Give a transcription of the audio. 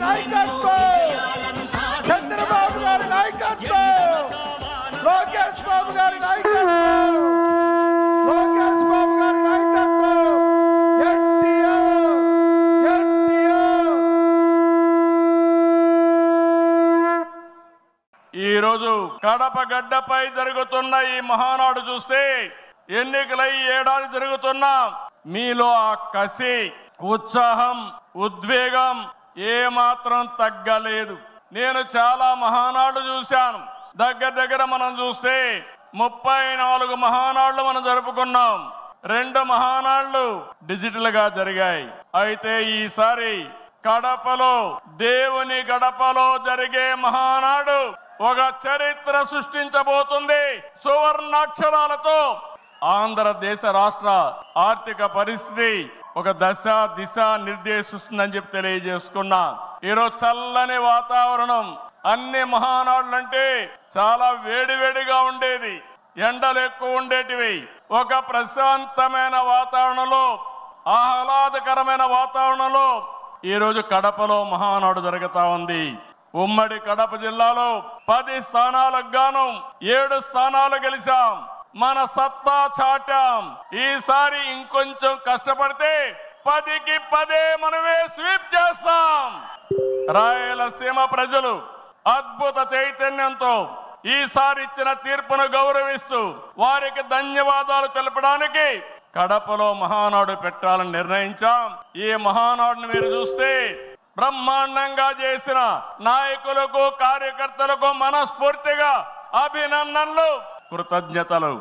నాయకత్వం, చంద్రబాబు గారి నాయకత్వం, లోకేష్ బాబు గారి నాయకత్వం, లోకేష్ బాబు గారి నాయకత్వం, ఈరోజు కడప గడ్డపై జరుగుతున్న ఈ మహానాడు చూస్తే ఎన్నికలై ఏడాది జరుగుతున్నా మీలో ఆ కసి, ఉత్సాహం, ఉద్వేగం ఏమాత్రం తగ్గలేదు. నేను చాలా మహానాడు చూశాను. దగ్గర మనం చూస్తే 34 మహానాడులు మనం జరుపుకున్నాం. 2 మహానాడులు డిజిటల్ గా జరిగాయి. అయితే ఈసారి కడపలో, దేవుని గడపలో జరిగే మహానాడు ఒక చరిత్ర సృష్టించబోతుంది. సువర్ణాక్షరాలతో ఆంధ్రదేశ రాష్ట్ర ఆర్థిక పరిస్థితి ఒక దిశ నిర్దేశిస్తుందని చెప్పి తెలియజేసుకున్నా. ఈరోజు చల్లని వాతావరణం. అన్ని మహానాడులంటే చాలా వేడివేడిగా ఉండేది, ఎండలు ఎక్కువ ఉండేటివి. ఒక ప్రశాంతమైన వాతావరణంలో, ఆహ్లాదకరమైన వాతావరణంలో ఈరోజు కడపలో మహానాడు జరుగుతా ఉంది. ఉమ్మడి కడప జిల్లాలో 10 స్థానాలకు గాను 7 స్థానాలు గెలిచాం. మన సత్తా చాటాం. ఈసారి ఇంకొంచెం కష్టపడితే 10కి 10 మనమే స్వీప్ చేస్తాం. రాయలసీమ ప్రజలు అద్భుత చైతన్యంతో ఈసారి ఇచ్చిన తీర్పును గౌరవిస్తూ వారికి ధన్యవాదాలు తెలపడానికి కడపలో మహానాడు పెట్టాలని నిర్ణయించాం. ఈ మహానాడును మీరు చూస్తే బ్రహ్మాండంగా చేసిన నాయకులకు, కార్యకర్తలకు మనస్ఫూర్తిగా అభినందనలు, కృతజ్ఞతలు.